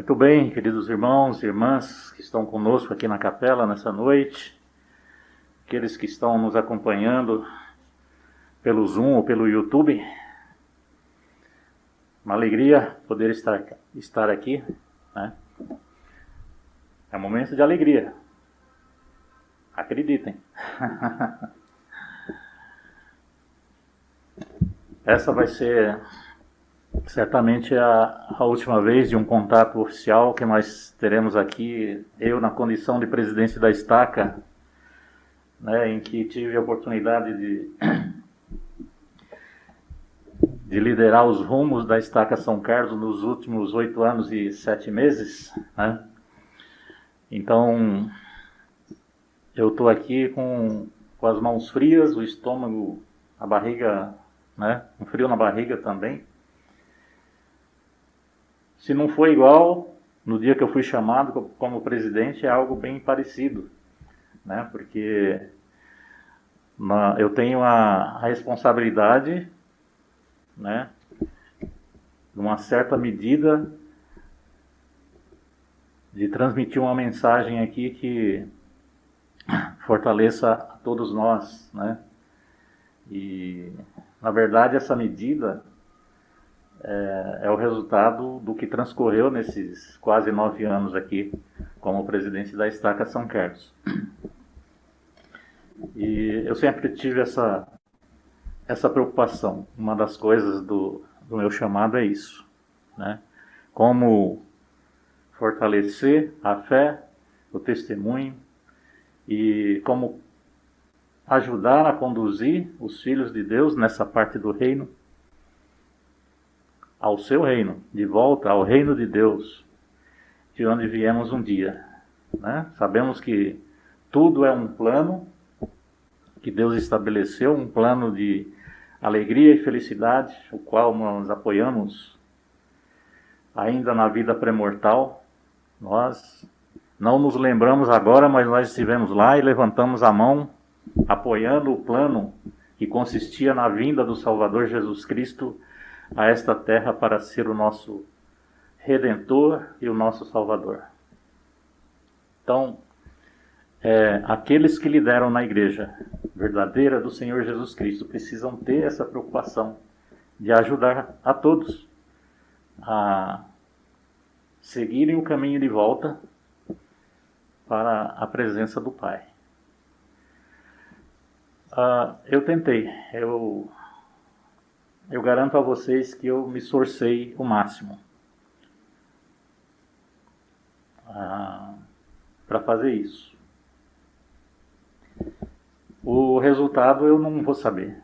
Muito bem, queridos irmãos e irmãs que estão conosco aqui na capela nessa noite, aqueles que estão nos acompanhando pelo Zoom ou pelo YouTube. Uma alegria poder estar aqui, né? É um momento de alegria, acreditem. Essa vai ser certamente a última vez de um contato oficial que nós teremos aqui, eu na condição de presidente da Estaca, né, em que tive a oportunidade de liderar os rumos da Estaca São Carlos nos últimos 8 anos e 7 meses, né? Então, eu estou aqui com as mãos frias, o estômago, a barriga, né, um frio na barriga também. Se não foi igual, no dia que eu fui chamado como presidente, é algo bem parecido, né? Porque eu tenho a responsabilidade, né, numa certa medida, de transmitir uma mensagem aqui que fortaleça a todos nós, né? E, na verdade, essa medida é o resultado do que transcorreu nesses quase 9 anos aqui como presidente da Estaca São Carlos. E eu sempre tive essa preocupação. Uma das coisas do meu chamado é isso, né? Como fortalecer a fé, o testemunho e como ajudar a conduzir os filhos de Deus nessa parte do reino ao seu reino, de volta ao reino de Deus, de onde viemos um dia, né? Sabemos que tudo é um plano que Deus estabeleceu, um plano de alegria e felicidade, o qual nós apoiamos ainda na vida pré-mortal. Nós não nos lembramos agora, mas nós estivemos lá e levantamos a mão, apoiando o plano que consistia na vinda do Salvador Jesus Cristo a esta terra para ser o nosso Redentor e o nosso Salvador. Então, aqueles que lideram na igreja verdadeira do Senhor Jesus Cristo precisam ter essa preocupação de ajudar a todos a seguirem o caminho de volta para a presença do Pai. Eu tentei, eu garanto a vocês que eu me esforcei o máximo para fazer isso. O resultado eu não vou saber,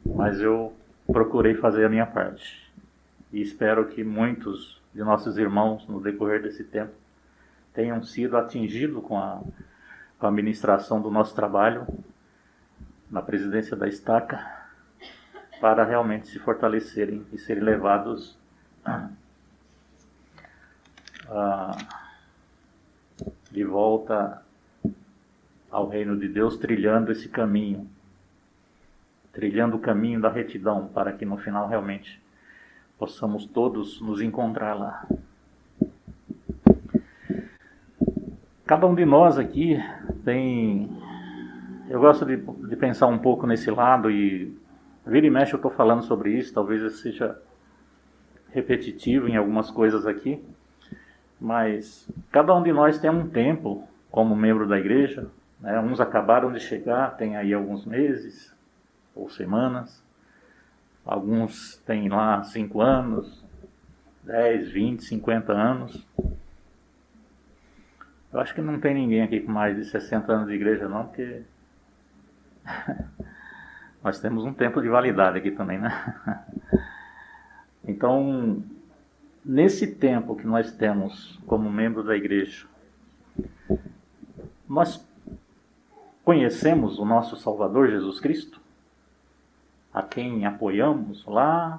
mas eu procurei fazer a minha parte. E espero que muitos de nossos irmãos, no decorrer desse tempo, tenham sido atingidos com a administração do nosso trabalho na presidência da Estaca, para realmente se fortalecerem e serem levados de volta ao reino de Deus, trilhando esse caminho, trilhando o caminho da retidão, para que no final realmente possamos todos nos encontrar lá. Cada um de nós aqui tem... Eu gosto de pensar um pouco nesse lado e vira e mexe eu estou falando sobre isso, talvez eu seja repetitivo em algumas coisas aqui, mas cada um de nós tem um tempo como membro da igreja, né? Uns acabaram de chegar, tem aí alguns meses ou semanas, alguns têm lá 5 anos, 10, 20, 50 anos. Eu acho que não tem ninguém aqui com mais de 60 anos de igreja não, porque nós temos um tempo de validade aqui também, né? Então, nesse tempo que nós temos como membro da igreja, nós conhecemos o nosso Salvador Jesus Cristo, a quem apoiamos lá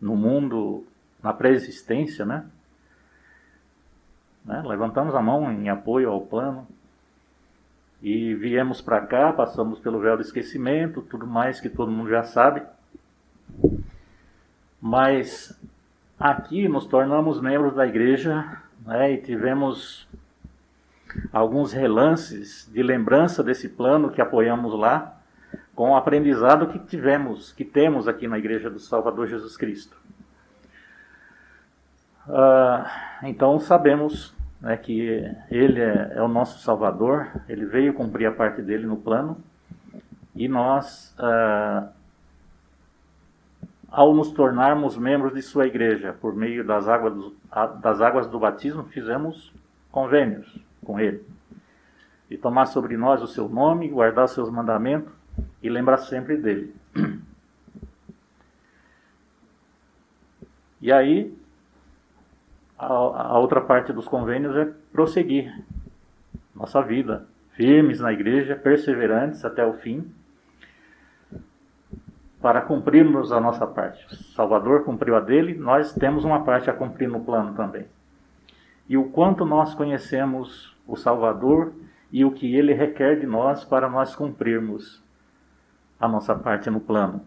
no mundo, na pré-existência, né? Levantamos a mão em apoio ao plano e viemos para cá, passamos pelo véu do esquecimento, tudo mais que todo mundo já sabe, mas aqui nos tornamos membros da igreja, né, e tivemos alguns relances de lembrança desse plano que apoiamos lá, com o aprendizado que temos aqui na Igreja do Salvador Jesus Cristo. Então sabemos, né, que Ele é o nosso Salvador, Ele veio cumprir a parte dele no plano, e nós, ao nos tornarmos membros de sua igreja, por meio das águas do batismo, fizemos convênios com Ele. E tomar sobre nós o seu nome, guardar os seus mandamentos e lembrar sempre dele. E aí, a outra parte dos convênios é prosseguir nossa vida, firmes na igreja, perseverantes até o fim, para cumprirmos a nossa parte. O Salvador cumpriu a dele, nós temos uma parte a cumprir no plano também. E o quanto nós conhecemos o Salvador e o que ele requer de nós para nós cumprirmos a nossa parte no plano.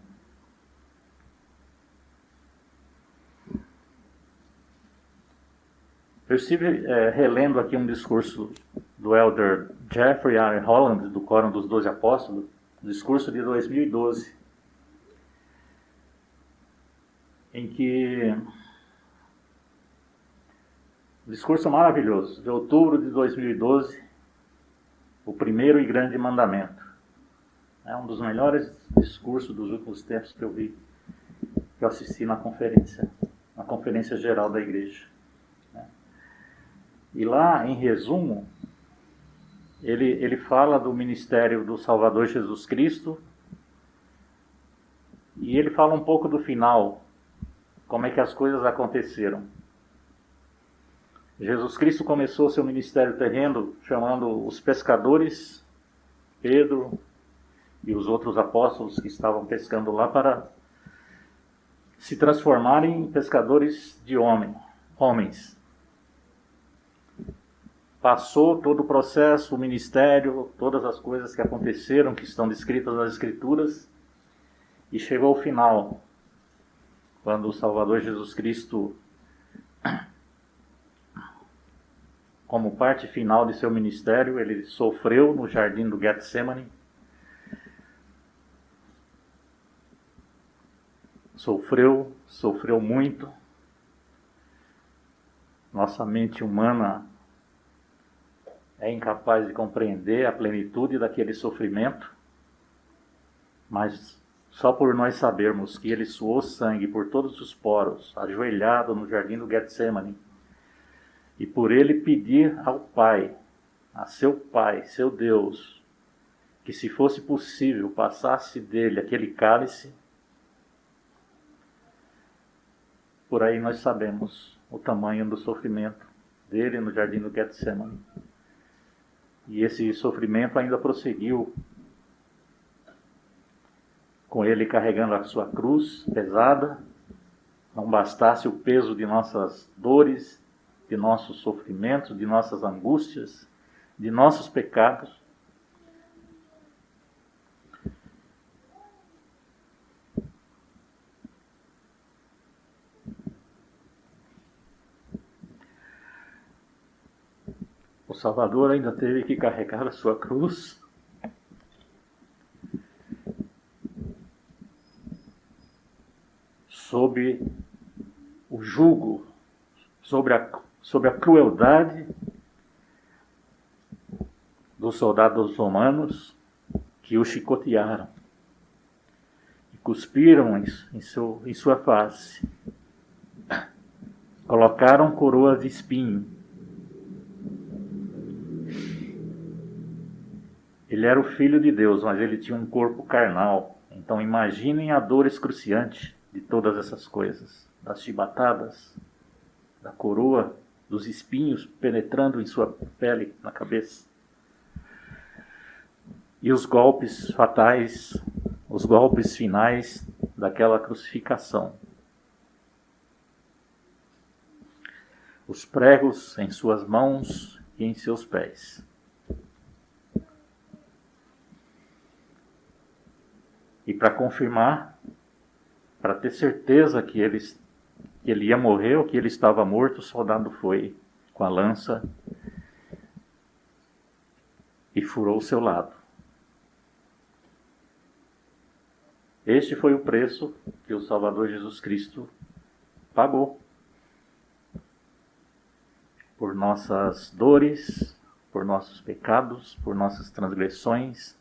Eu estive relendo aqui um discurso do elder Jeffrey R. Holland, do Quórum dos 12 Apóstolos, discurso de 2012, em que... discurso maravilhoso, de outubro de 2012, o primeiro e grande mandamento. É um dos melhores discursos dos últimos tempos que eu vi, que eu assisti na conferência geral da igreja. E lá, em resumo, ele fala do ministério do Salvador Jesus Cristo, e ele fala um pouco do final, como é que as coisas aconteceram. Jesus Cristo começou seu ministério terreno chamando os pescadores, Pedro e os outros apóstolos que estavam pescando lá, para se transformarem em pescadores de homens. Passou todo o processo, o ministério, todas as coisas que aconteceram, que estão descritas nas Escrituras, e chegou ao final, quando o Salvador Jesus Cristo, como parte final de seu ministério, ele sofreu no jardim do Getsemane. Sofreu muito. Nossa mente humana é incapaz de compreender a plenitude daquele sofrimento, mas só por nós sabermos que ele suou sangue por todos os poros, ajoelhado no jardim do Getsemane, e por ele pedir ao Pai, a seu Pai, seu Deus, que se fosse possível passasse dele aquele cálice, por aí nós sabemos o tamanho do sofrimento dele no jardim do Getsemane. E esse sofrimento ainda prosseguiu, com ele carregando a sua cruz pesada. Não bastasse o peso de nossas dores, de nossos sofrimentos, de nossas angústias, de nossos pecados. O Salvador ainda teve que carregar a sua cruz. Sob o jugo, sobre a crueldade dos soldados romanos que o chicotearam e cuspiram em sua face. Colocaram coroas de espinho. Ele era o Filho de Deus, mas ele tinha um corpo carnal. Então imaginem a dor excruciante de todas essas coisas. Das chibatadas, da coroa, dos espinhos penetrando em sua pele, na cabeça. E os golpes fatais, os golpes finais daquela crucificação. Os pregos em suas mãos e em seus pés. E para confirmar, para ter certeza que ele que ele ia morrer, ou que ele estava morto, o soldado foi com a lança e furou o seu lado. Este foi o preço que o Salvador Jesus Cristo pagou por nossas dores, por nossos pecados, por nossas transgressões.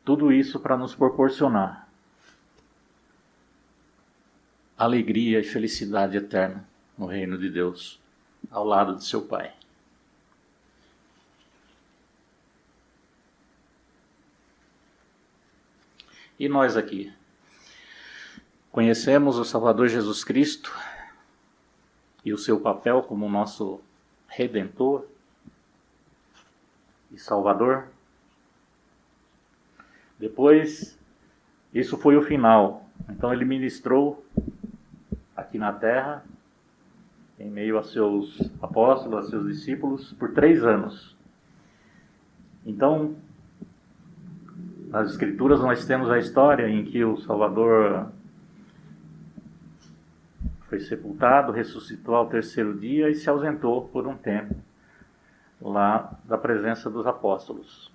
Tudo isso para nos proporcionar alegria e felicidade eterna no reino de Deus, ao lado de seu Pai. E nós aqui, conhecemos o Salvador Jesus Cristo e o seu papel como nosso Redentor e Salvador. Depois, isso foi o final. Então ele ministrou aqui na terra, em meio a seus apóstolos, a seus discípulos, por 3 anos. Então, nas Escrituras nós temos a história em que o Salvador foi sepultado, ressuscitou ao 3º dia e se ausentou por um tempo lá da presença dos apóstolos.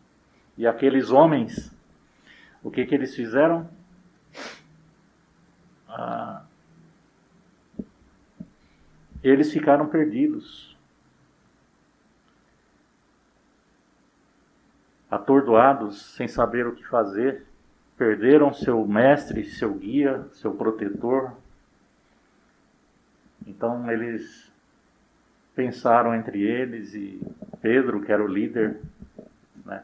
E aqueles homens, o que eles fizeram? Eles ficaram perdidos, atordoados, sem saber o que fazer, perderam seu mestre, seu guia, seu protetor. Então eles pensaram entre eles, e Pedro, que era o líder, né?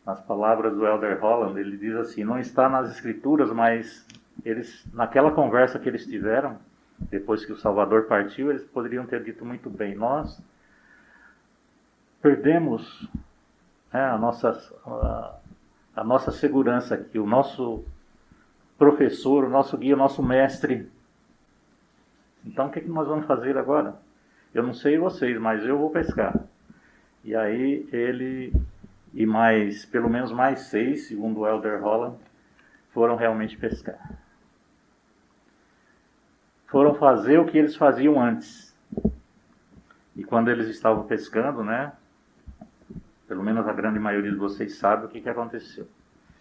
Nas palavras do Elder Holland, ele diz assim, não está nas Escrituras, mas eles, naquela conversa que eles tiveram, depois que o Salvador partiu, eles poderiam ter dito muito bem, nós perdemos a nossa segurança aqui, o nosso professor, o nosso guia, o nosso mestre. Então o que nós vamos fazer agora? Eu não sei vocês, mas eu vou pescar. E aí ele e mais, pelo menos mais 6, segundo o Elder Holland, foram realmente pescar. Foram fazer o que eles faziam antes. E quando eles estavam pescando, né? Pelo menos a grande maioria de vocês sabe o que aconteceu.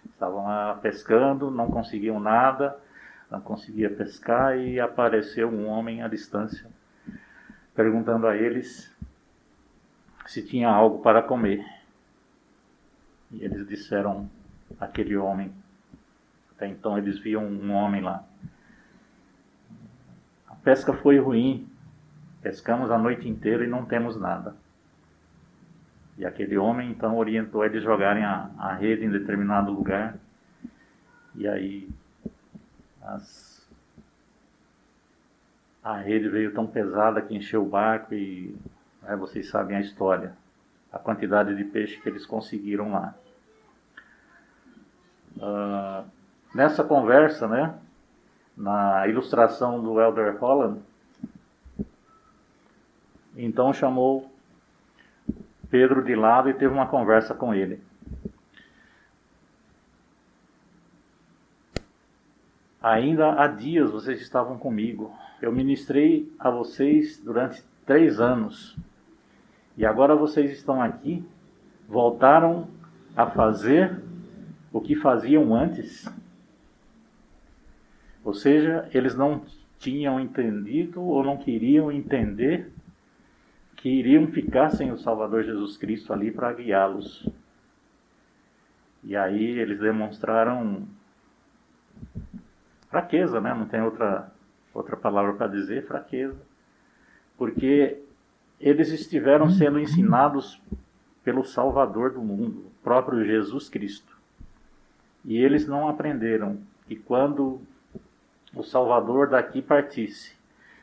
Estavam lá pescando, não conseguiam nada, não conseguia pescar, e apareceu um homem à distância, perguntando a eles se tinha algo para comer. E eles disseram aquele homem, até então eles viam um homem lá. A pesca foi ruim, pescamos a noite inteira e não temos nada. E aquele homem então orientou eles jogarem a rede em determinado lugar. E aí a rede veio tão pesada que encheu o barco e vocês sabem a história. A quantidade de peixe que eles conseguiram lá. Nessa conversa, né, na ilustração do Elder Holland, então chamou Pedro de lado e teve uma conversa com ele. Ainda há dias vocês estavam comigo. Eu ministrei a vocês durante 3 anos. E agora vocês estão aqui, voltaram a fazer o que faziam antes. Ou seja, eles não tinham entendido ou não queriam entender que iriam ficar sem o Salvador Jesus Cristo ali para guiá-los. E aí eles demonstraram fraqueza, né? Não tem outra palavra para dizer, fraqueza. Porque eles estiveram sendo ensinados pelo Salvador do mundo, o próprio Jesus Cristo. E eles não aprenderam que quando o Salvador daqui partisse,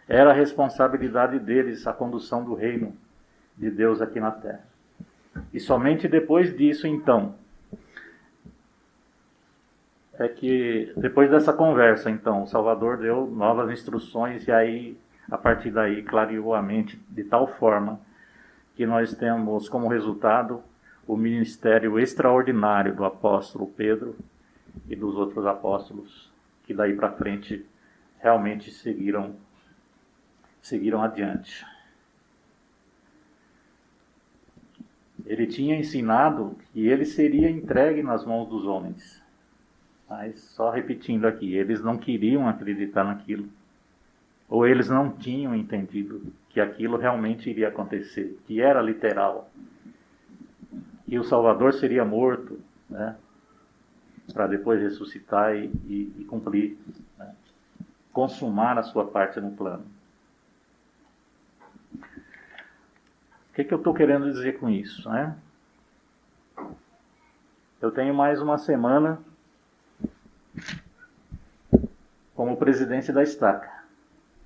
era a responsabilidade deles a condução do reino de Deus aqui na terra. E somente depois disso, então, é que depois dessa conversa, então, o Salvador deu novas instruções e aí, a partir daí, clareou a mente de tal forma que nós temos como resultado o ministério extraordinário do apóstolo Pedro e dos outros apóstolos, que daí para frente realmente seguiram adiante. Ele tinha ensinado que ele seria entregue nas mãos dos homens. Mas, só repetindo aqui, eles não queriam acreditar naquilo. Ou eles não tinham entendido que aquilo realmente iria acontecer, que era literal. Que o Salvador seria morto, né, para depois ressuscitar e cumprir, né, consumar a sua parte no plano. O que eu estou querendo dizer com isso, né? Eu tenho mais uma semana como presidente da Estaca.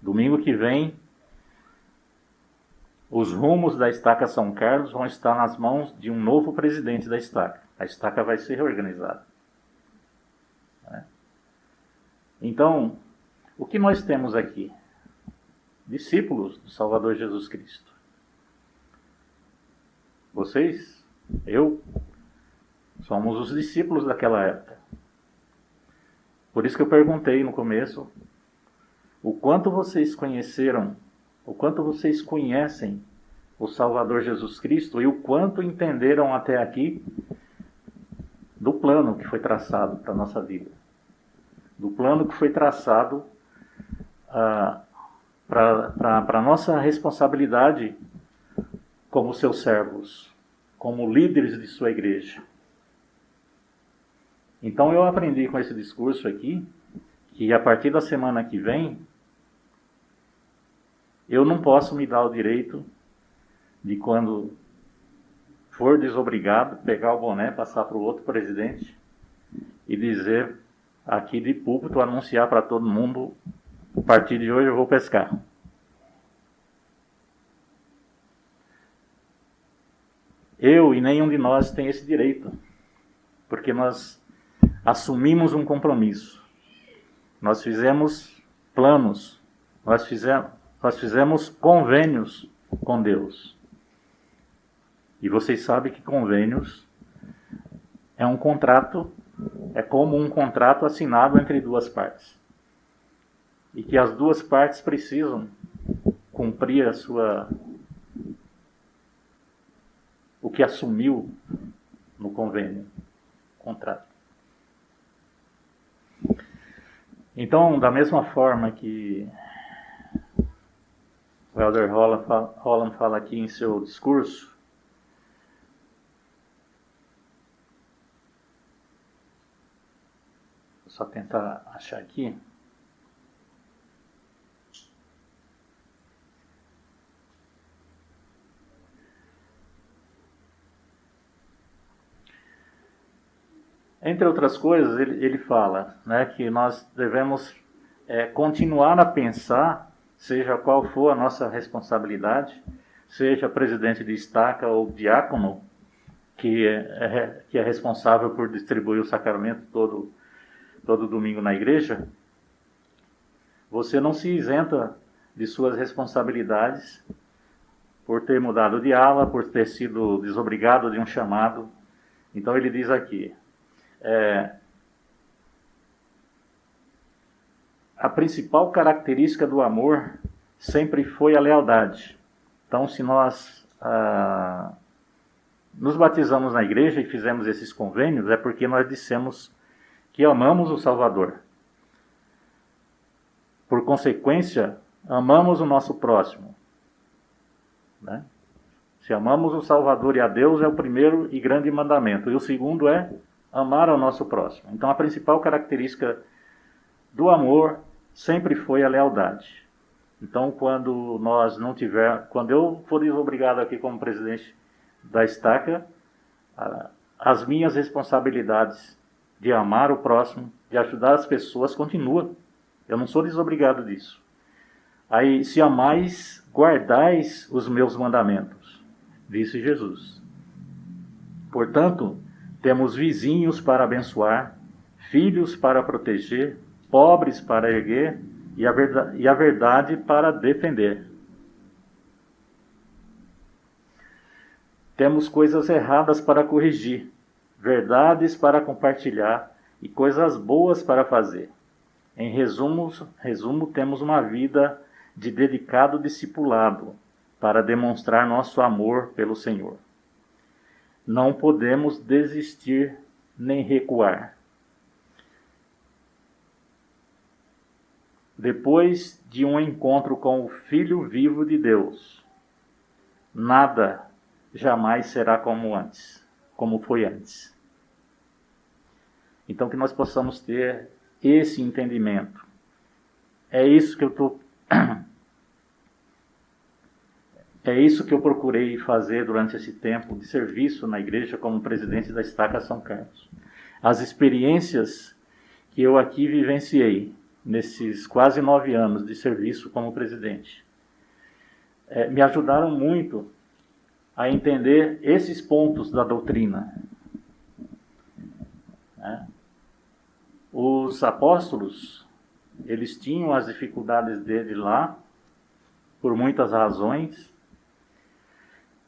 Domingo que vem, os rumos da Estaca São Carlos vão estar nas mãos de um novo presidente da Estaca. A Estaca vai ser reorganizada. Então, o que nós temos aqui? Discípulos do Salvador Jesus Cristo. Vocês, eu, somos os discípulos daquela época. Por isso que eu perguntei no começo, o quanto vocês conheceram, o quanto vocês conhecem o Salvador Jesus Cristo e o quanto entenderam até aqui do plano que foi traçado para a nossa vida. Do plano que foi traçado para a nossa responsabilidade como seus servos, como líderes de sua igreja. Então eu aprendi com esse discurso aqui, que a partir da semana que vem, eu não posso me dar o direito de, quando for desobrigado, pegar o boné, passar para o outro presidente e dizer aqui de púlpito, anunciar para todo mundo, a partir de hoje eu vou pescar. Eu e nenhum de nós tem esse direito, porque nós assumimos um compromisso. Nós fizemos planos, nós fizemos convênios com Deus. E vocês sabem que convênios é um contrato, é como um contrato assinado entre duas partes. E que as duas partes precisam cumprir o que assumiu no convênio, contrato. Então, da mesma forma que o Elder Holland fala aqui em seu discurso, vou só tentar achar aqui. Entre outras coisas, ele fala, né, que nós devemos continuar a pensar, seja qual for a nossa responsabilidade, seja presidente de estaca ou diácono, que é responsável por distribuir o sacramento todo domingo na igreja, você não se isenta de suas responsabilidades por ter mudado de ala, por ter sido desobrigado de um chamado. Então ele diz aqui, a principal característica do amor sempre foi a lealdade. Então, se nós nos batizamos na igreja e fizemos esses convênios, é porque nós dissemos que amamos o Salvador. Por consequência, amamos o nosso próximo. Né? Se amamos o Salvador e a Deus, é o primeiro e grande mandamento. E o segundo é amar ao nosso próximo. Então, a principal característica do amor sempre foi a lealdade. Então, quando eu for desobrigado aqui como presidente da Estaca, as minhas responsabilidades de amar o próximo, de ajudar as pessoas, continuam. Eu não sou desobrigado disso. Aí, se amais, guardais os meus mandamentos, disse Jesus. Portanto, temos vizinhos para abençoar, filhos para proteger, pobres para erguer e a verdade para defender. Temos coisas erradas para corrigir, verdades para compartilhar e coisas boas para fazer. Em resumo, temos uma vida de dedicado discipulado para demonstrar nosso amor pelo Senhor. Não podemos desistir nem recuar. Depois de um encontro com o Filho vivo de Deus, nada jamais será como foi antes. Então que nós possamos ter esse entendimento. É isso que eu procurei fazer durante esse tempo de serviço na igreja como presidente da Estaca São Carlos. As experiências que eu aqui vivenciei nesses quase 9 anos de serviço como presidente me ajudaram muito a entender esses pontos da doutrina. Os apóstolos, eles tinham as dificuldades dele lá, por muitas razões,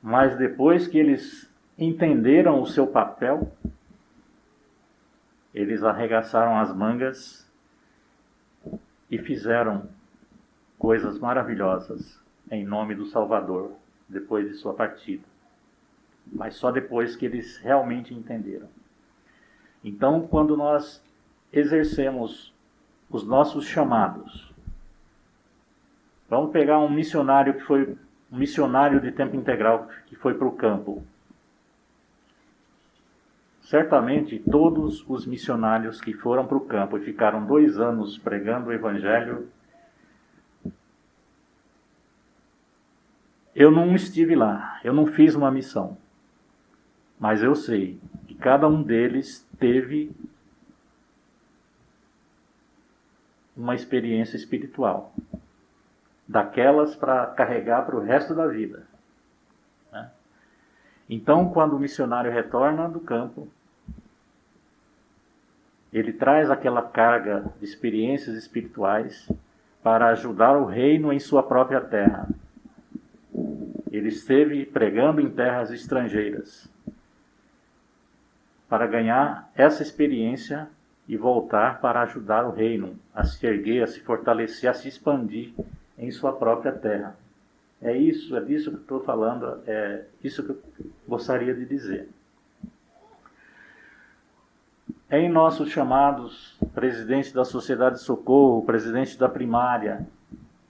mas depois que eles entenderam o seu papel, eles arregaçaram as mangas e fizeram coisas maravilhosas em nome do Salvador, depois de sua partida. Mas só depois que eles realmente entenderam. Então, quando nós exercemos os nossos chamados, vamos pegar um missionário que foi um missionário de tempo integral que foi para o campo. Certamente todos os missionários que foram para o campo e ficaram 2 anos pregando o Evangelho, eu não estive lá, eu não fiz uma missão, mas eu sei que cada um deles teve uma experiência espiritual, daquelas para carregar para o resto da vida. Então, quando o missionário retorna do campo, ele traz aquela carga de experiências espirituais para ajudar o reino em sua própria terra. Ele esteve pregando em terras estrangeiras para ganhar essa experiência e voltar para ajudar o reino a se erguer, a se fortalecer, a se expandir em sua própria terra. É disso que eu estou falando, é isso que eu gostaria de dizer. Em nossos chamados, presidente da Sociedade de Socorro, presidente da Primária,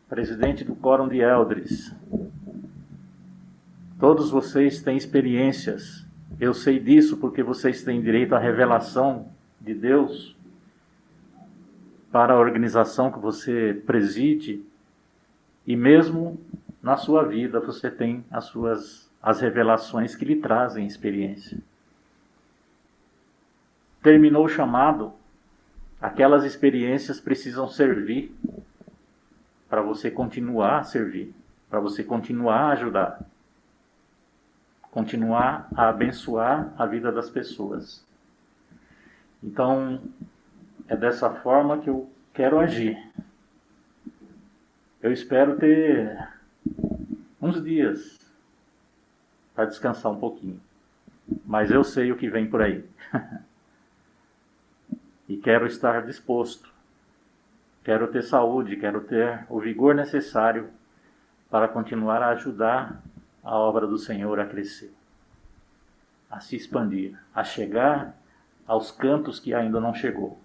presidente do Quórum de Eldres, todos vocês têm experiências. Eu sei disso porque vocês têm direito à revelação de Deus para a organização que você preside, e mesmo na sua vida você tem as revelações que lhe trazem experiência. Terminou o chamado, aquelas experiências precisam servir para você continuar a servir, para você continuar a ajudar, continuar a abençoar a vida das pessoas. Então, é dessa forma que eu quero agir. Eu espero ter uns dias para descansar um pouquinho, mas eu sei o que vem por aí. E quero estar disposto, quero ter saúde, quero ter o vigor necessário para continuar a ajudar a obra do Senhor a crescer, a se expandir, a chegar aos cantos que ainda não chegou.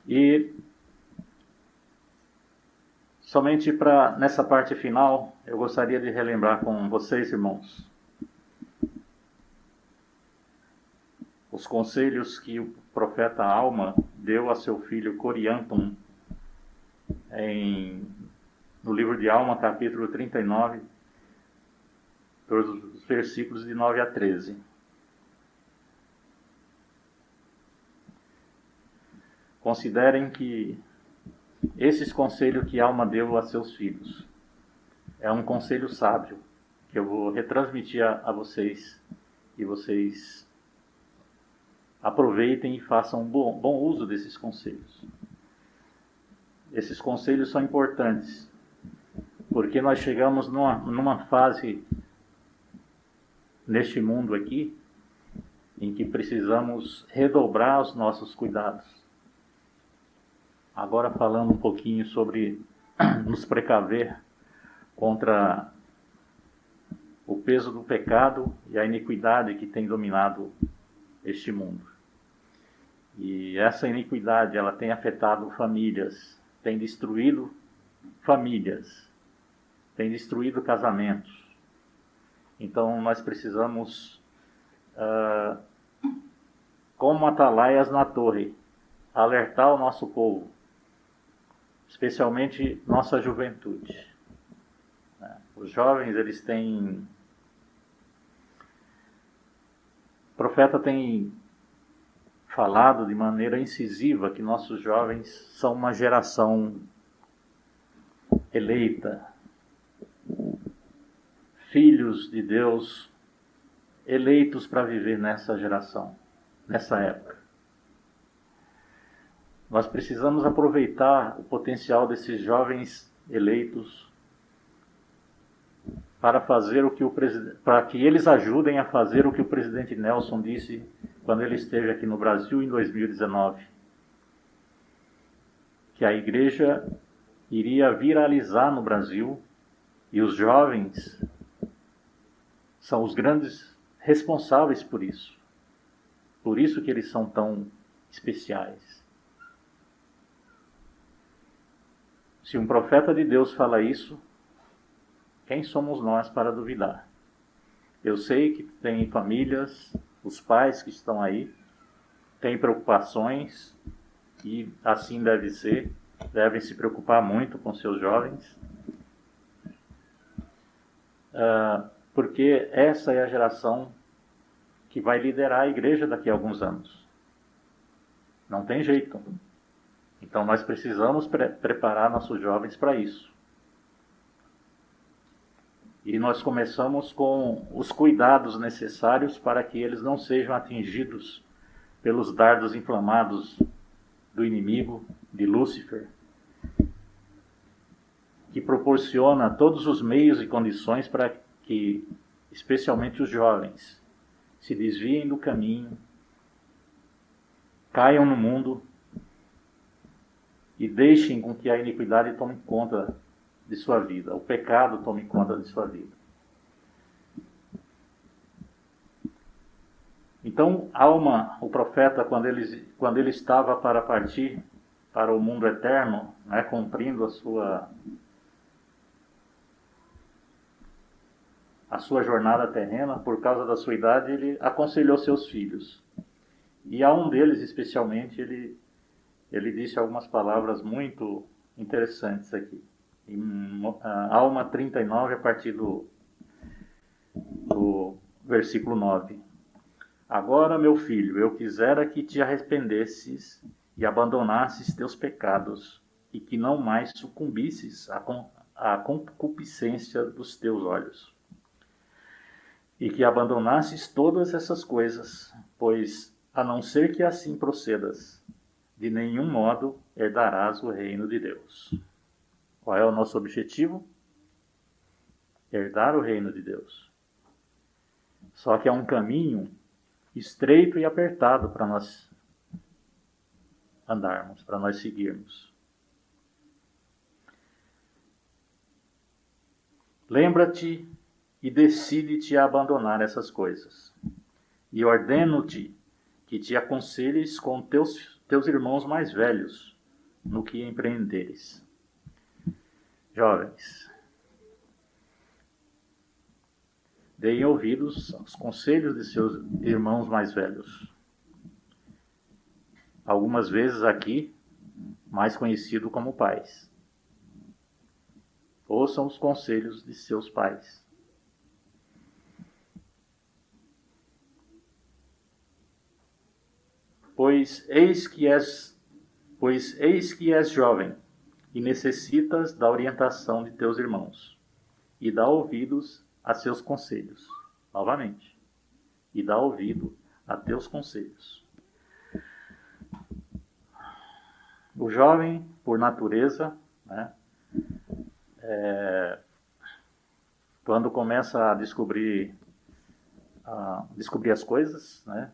E somente nessa parte final, eu gostaria de relembrar com vocês, irmãos, os conselhos que o profeta Alma deu a seu filho Coriantum no livro de Alma, capítulo 39, dos versículos de 9 a 13. Considerem que esses conselhos que Alma deu a seus filhos é um conselho sábio que eu vou retransmitir a vocês, e vocês aproveitem e façam bom uso desses conselhos. Esses conselhos são importantes porque nós chegamos numa fase neste mundo aqui, em que precisamos redobrar os nossos cuidados. Agora falando um pouquinho sobre nos precaver contra o peso do pecado e a iniquidade que tem dominado este mundo. E essa iniquidade, ela tem afetado famílias, tem destruído famílias, tem destruído casamentos. Então nós precisamos, como atalaias na torre, alertar o nosso povo, especialmente nossa juventude. Os jovens, eles têm... O profeta tem falado de maneira incisiva que nossos jovens são uma geração eleita, filhos de Deus, eleitos para viver nessa geração, nessa época. Nós precisamos aproveitar o potencial desses jovens eleitos para fazer o que para que eles ajudem a fazer o que o presidente Nelson disse quando ele esteve aqui no Brasil em 2019, que a igreja iria viralizar no Brasil e os jovens são os grandes responsáveis por isso. Por isso que eles são tão especiais. Se um profeta de Deus fala isso, quem somos nós para duvidar? Eu sei que tem famílias, os pais que estão aí, têm preocupações, e assim deve ser, devem se preocupar muito com seus jovens, porque essa é a geração que vai liderar a igreja daqui a alguns anos. Não tem jeito. Então nós precisamos preparar nossos jovens para isso. E nós começamos com os cuidados necessários para que eles não sejam atingidos pelos dardos inflamados do inimigo, de Lúcifer, que proporciona todos os meios e condições para que, especialmente os jovens, se desviem do caminho, caiam no mundo e deixem com que a iniquidade tome conta de sua vida, o pecado tome conta de sua vida. Então, o profeta, quando ele estava para partir para o mundo eterno, cumprindo a sua jornada terrena, por causa da sua idade, ele aconselhou seus filhos. E a um deles, especialmente, ele disse algumas palavras muito interessantes aqui. Em Alma 39, a partir do versículo 9. Agora, meu filho, eu quisera que te arrependesses e abandonasses teus pecados, e que não mais sucumbisses à concupiscência dos teus olhos. E que abandonasses todas essas coisas, pois, a não ser que assim procedas, de nenhum modo herdarás o reino de Deus. Qual é o nosso objetivo? Herdar o reino de Deus. Só que é um caminho estreito e apertado para nós andarmos, para nós seguirmos. Lembra-te e decide-te a abandonar essas coisas. E ordeno-te que te aconselhes com teus irmãos mais velhos no que empreenderes. Jovens, deem ouvidos aos conselhos de seus irmãos mais velhos. Algumas vezes aqui, mais conhecido como pais. Ouçam os conselhos de seus pais. Pois eis que és jovem, e necessitas da orientação de teus irmãos, e dá ouvidos a seus conselhos. Novamente. E dá ouvido a teus conselhos. O jovem, por natureza, quando começa a descobrir a descobrir as coisas, né?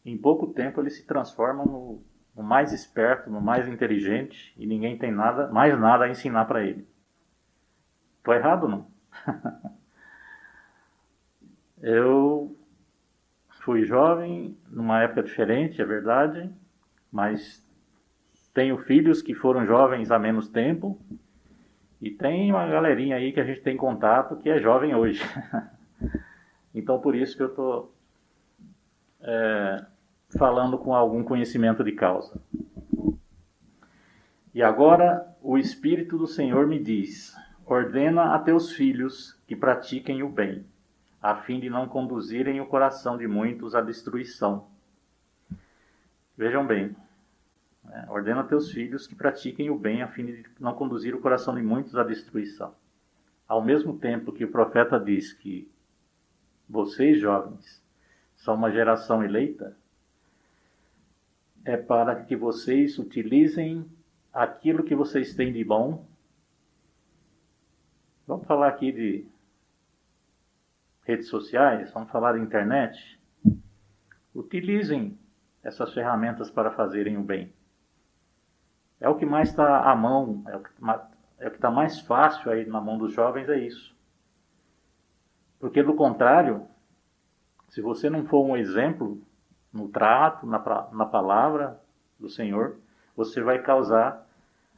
Em pouco tempo ele se transforma no mais esperto, no mais inteligente, e ninguém tem mais nada a ensinar para ele. Estou errado, não? Eu fui jovem, numa época diferente, é verdade, mas tenho filhos que foram jovens há menos tempo, e tem uma galerinha aí que a gente tem contato que é jovem hoje. Então por isso que eu estou falando com algum conhecimento de causa. E agora o Espírito do Senhor me diz: ordena a teus filhos que pratiquem o bem, a fim de não conduzirem o coração de muitos à destruição. Vejam bem, ordena a teus filhos que pratiquem o bem, a fim de não conduzir o coração de muitos à destruição. Ao mesmo tempo que o profeta diz que vocês, jovens, são uma geração eleita, é para que vocês utilizem aquilo que vocês têm de bom. Vamos falar aqui de redes sociais, vamos falar de internet. Utilizem essas ferramentas para fazerem o bem. É o que mais está à mão, é o que está mais fácil aí na mão dos jovens, é isso. Porque do contrário, se você não for um exemplo no trato, na palavra do Senhor, você vai causar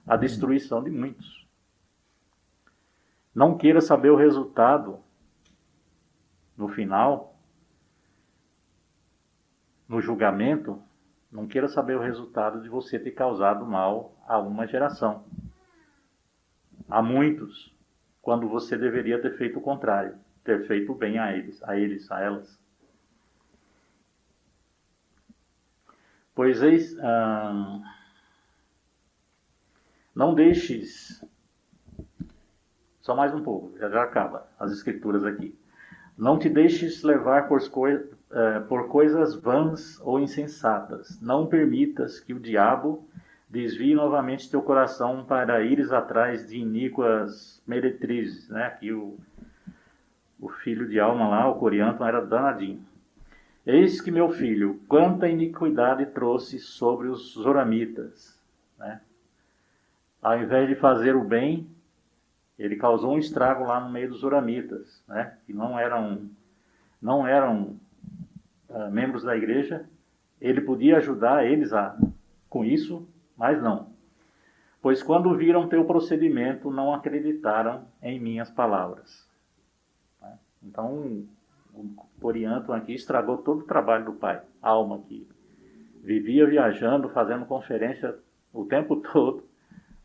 a destruição de muitos. Não queira saber o resultado no final, no julgamento. Não queira saber o resultado de você ter causado mal a uma geração, a muitos, quando você deveria ter feito o contrário, ter feito bem a elas. Pois eis, não deixes, só mais um pouco, já acaba as escrituras aqui. Não te deixes levar por coisas vãs ou insensatas. Não permitas que o diabo desvie novamente teu coração para ires atrás de iníquas meretrizes, né? Aqui o filho de Alma lá, o Corianton, era danadinho. Eis que, meu filho, quanta iniquidade trouxe sobre os zoramitas, né? Ao invés de fazer o bem, ele causou um estrago lá no meio dos zoramitas, né? Que não eram membros da igreja. Ele podia ajudar eles com isso, mas não. Pois quando viram teu procedimento, não acreditaram em minhas palavras. Então, o Corianton aqui estragou todo o trabalho do pai. Alma, que vivia viajando, fazendo conferência o tempo todo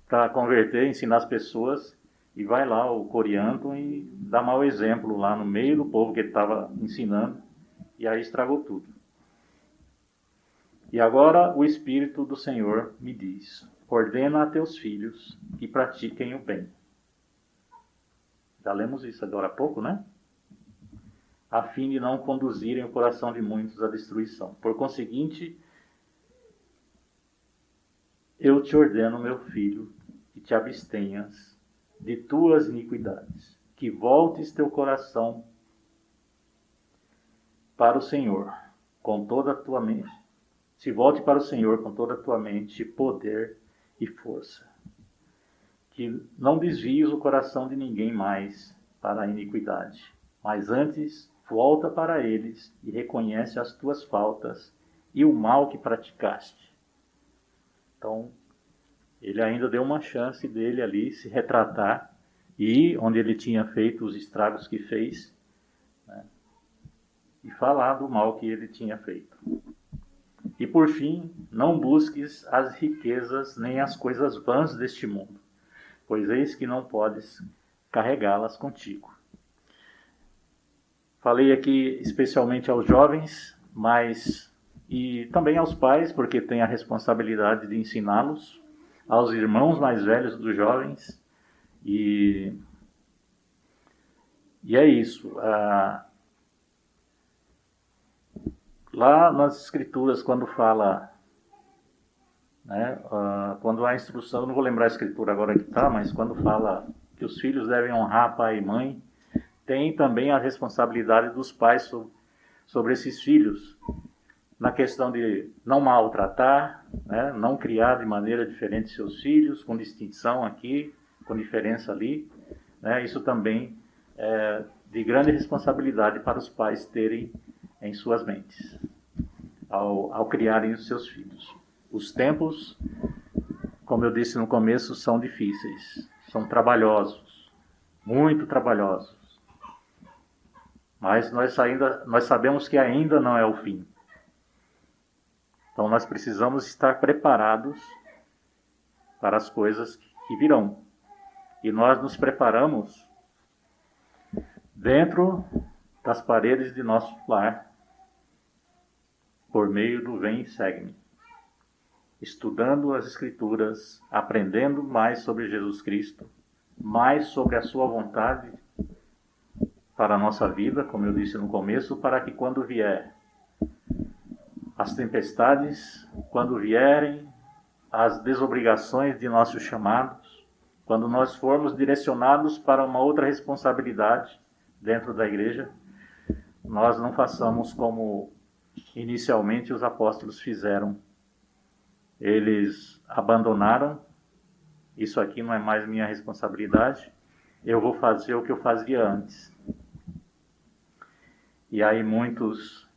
para converter, ensinar as pessoas, e vai lá o Corianton e dá mau exemplo lá no meio do povo que ele estava ensinando, e aí estragou tudo. E agora o Espírito do Senhor me diz: ordena a teus filhos que pratiquem o bem. Já lemos isso agora há pouco, né? A fim de não conduzirem o coração de muitos à destruição. Por conseguinte, eu te ordeno, meu filho, que te abstenhas de tuas iniquidades, que voltes teu coração para o Senhor com toda a tua mente. Se volte para o Senhor com toda a tua mente, poder e força. Que não desvies o coração de ninguém mais para a iniquidade, mas antes volta para eles e reconhece as tuas faltas e o mal que praticaste. Então, ele ainda deu uma chance dele ali se retratar e onde ele tinha feito os estragos que fez, né, e falar do mal que ele tinha feito. E por fim, não busques as riquezas nem as coisas vãs deste mundo, pois eis que não podes carregá-las contigo. Falei aqui especialmente aos jovens, e também aos pais, porque tem a responsabilidade de ensiná-los, aos irmãos mais velhos dos jovens, e é isso. Lá nas escrituras, quando fala, né, quando há instrução, eu não vou lembrar a escritura agora que está, mas quando fala que os filhos devem honrar pai e mãe, tem também a responsabilidade dos pais sobre esses filhos, na questão de não maltratar, né? Não criar de maneira diferente seus filhos, com distinção aqui, com diferença ali, né? Isso também é de grande responsabilidade para os pais terem em suas mentes, ao criarem os seus filhos. Os tempos, como eu disse no começo, são difíceis, são trabalhosos, muito trabalhosos. Mas nós sabemos que ainda não é o fim. Então nós precisamos estar preparados para as coisas que virão. E nós nos preparamos dentro das paredes de nosso lar, por meio do Vem e Segue-me. Estudando as Escrituras, aprendendo mais sobre Jesus Cristo, mais sobre a sua vontade para a nossa vida, como eu disse no começo, para que quando vier as tempestades, quando vierem as desobrigações de nossos chamados, quando nós formos direcionados para uma outra responsabilidade dentro da igreja, nós não façamos como inicialmente os apóstolos fizeram. Eles abandonaram, isso aqui não é mais minha responsabilidade, eu vou fazer o que eu fazia antes. E aí muitos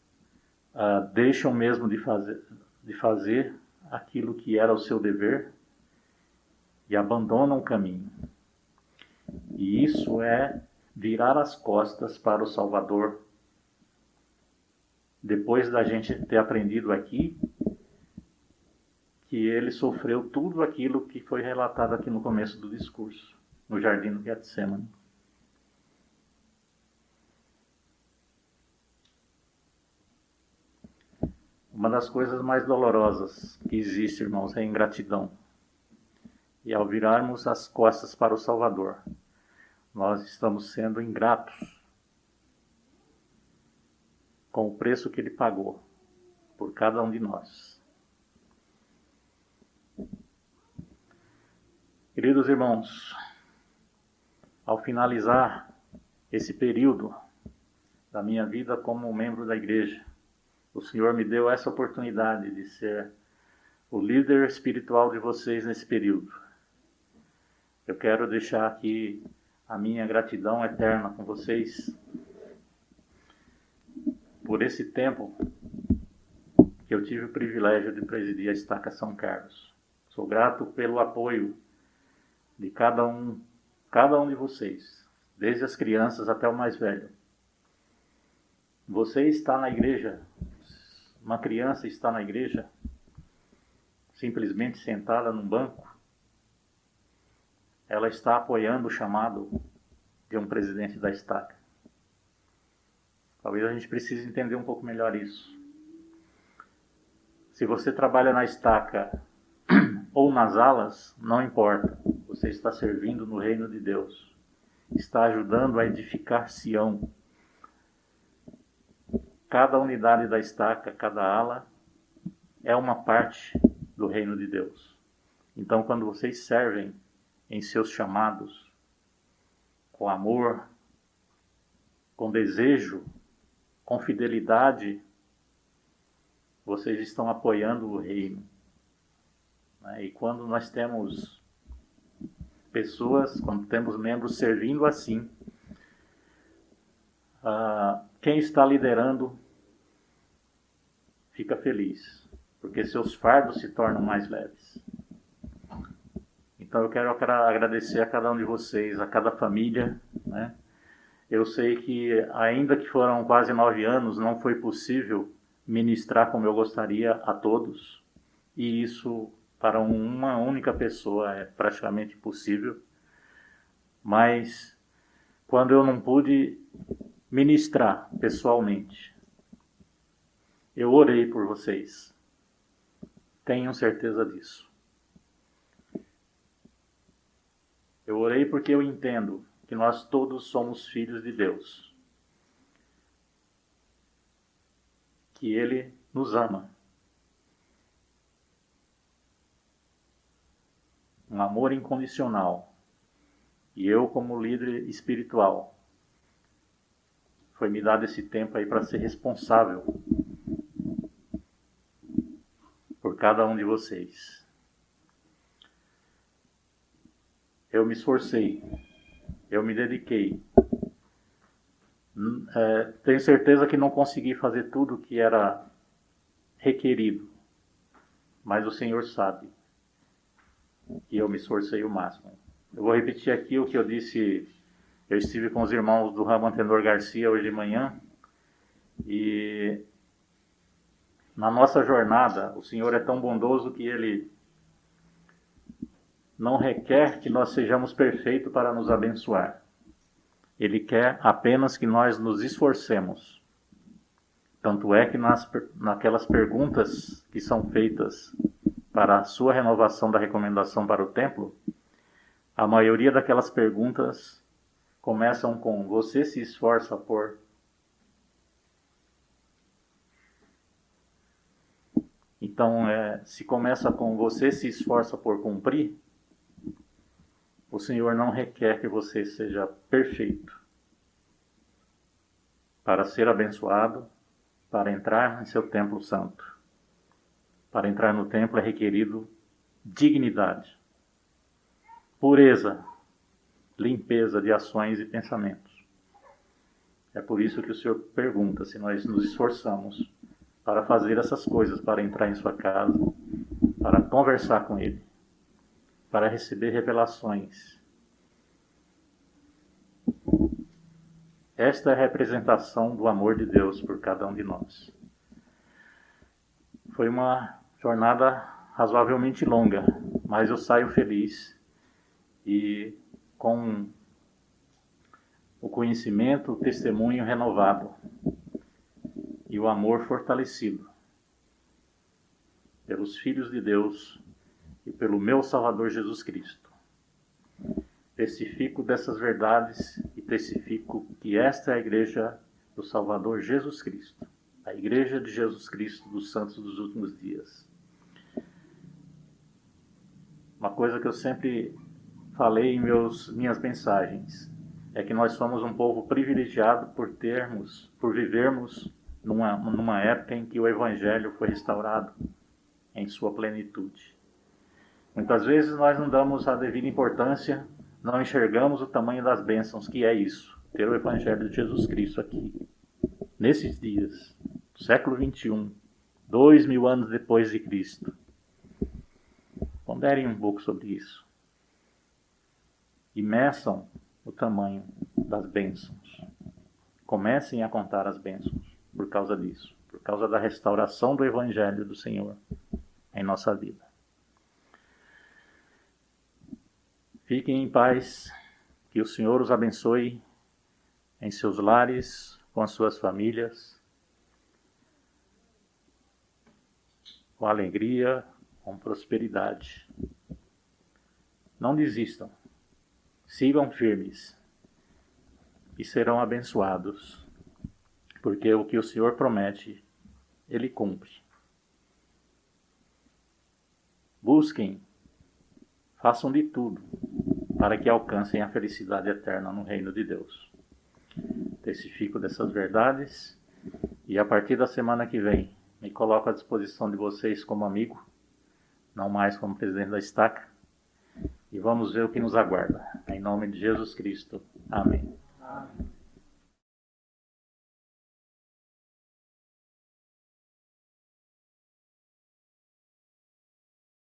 deixam mesmo de fazer aquilo que era o seu dever e abandonam o caminho. E isso é virar as costas para o Salvador. Depois da gente ter aprendido aqui que ele sofreu tudo aquilo que foi relatado aqui no começo do discurso, no jardim do Getsemane. Uma das coisas mais dolorosas que existe, irmãos, é a ingratidão. E ao virarmos as costas para o Salvador, nós estamos sendo ingratos com o preço que ele pagou por cada um de nós. Queridos irmãos, ao finalizar esse período da minha vida como membro da igreja, o Senhor me deu essa oportunidade de ser o líder espiritual de vocês nesse período. Eu quero deixar aqui a minha gratidão eterna com vocês por esse tempo que eu tive o privilégio de presidir a Estaca São Carlos. Sou grato pelo apoio de cada um de vocês, desde as crianças até o mais velho. Você está na igreja, uma criança está na igreja, simplesmente sentada num banco, ela está apoiando o chamado de um presidente da Estaca. Talvez a gente precise entender um pouco melhor isso. Se você trabalha na Estaca ou nas alas, não importa. Você está servindo no reino de Deus. Está ajudando a edificar Sião. Cada unidade da Estaca, cada ala, é uma parte do reino de Deus. Então, quando vocês servem em seus chamados, com amor, com desejo, com fidelidade, vocês estão apoiando o reino. E quando nós temos pessoas, quando temos membros servindo assim, quem está liderando fica feliz, porque seus fardos se tornam mais leves. Então eu quero agradecer a cada um de vocês, a cada família, né? Eu sei que ainda que foram quase 9 anos, não foi possível ministrar como eu gostaria a todos, e isso para uma única pessoa é praticamente impossível. Mas quando eu não pude ministrar pessoalmente, eu orei por vocês. Tenham certeza disso. Eu orei porque eu entendo que nós todos somos filhos de Deus. Que Ele nos ama. Um amor incondicional. E eu, como líder espiritual, foi me dado esse tempo aí para ser responsável por cada um de vocês. Eu me esforcei, eu me dediquei. Tenho certeza que não consegui fazer tudo o que era requerido, mas o Senhor sabe que eu me esforcei o máximo. Eu vou repetir aqui o que eu disse. Eu estive com os irmãos do ramo Antenor Garcia hoje de manhã, e na nossa jornada o Senhor é tão bondoso que Ele não requer que nós sejamos perfeitos para nos abençoar. Ele quer apenas que nós nos esforcemos. Tanto é que naquelas perguntas que são feitas para a sua renovação da recomendação para o templo, a maioria daquelas perguntas começam com: você se esforça por... Então, se começa com você se esforça por cumprir, o Senhor não requer que você seja perfeito para ser abençoado, para entrar em seu templo santo. Para entrar no templo é requerido dignidade, pureza, limpeza de ações e pensamentos. É por isso que o Senhor pergunta se nós nos esforçamos para fazer essas coisas, para entrar em sua casa, para conversar com Ele, para receber revelações. Esta é a representação do amor de Deus por cada um de nós. Foi uma jornada razoavelmente longa, mas eu saio feliz e com o conhecimento, o testemunho renovado e o amor fortalecido pelos filhos de Deus e pelo meu Salvador Jesus Cristo. Testifico dessas verdades e testifico que esta é a igreja do Salvador Jesus Cristo, a igreja de Jesus Cristo dos santos dos últimos dias. Uma coisa que eu sempre falei em minhas mensagens é que nós somos um povo privilegiado por vivermos numa época em que o Evangelho foi restaurado em sua plenitude. Muitas vezes nós não damos a devida importância, não enxergamos o tamanho das bênçãos que é isso, ter o Evangelho de Jesus Cristo aqui, nesses dias, século 21, 2000 anos depois de Cristo. Ponderem um pouco sobre isso. E meçam o tamanho das bênçãos. Comecem a contar as bênçãos por causa disso, por causa da restauração do Evangelho do Senhor em nossa vida. Fiquem em paz, que o Senhor os abençoe em seus lares, com as suas famílias, com alegria, com prosperidade. Não desistam, sigam firmes e serão abençoados, porque o que o Senhor promete, Ele cumpre. Busquem, façam de tudo para que alcancem a felicidade eterna no reino de Deus. Testifico dessas verdades e a partir da semana que vem me coloco à disposição de vocês como amigo, não mais como presidente da estaca, e vamos ver o que nos aguarda. Em nome de Jesus Cristo. Amém.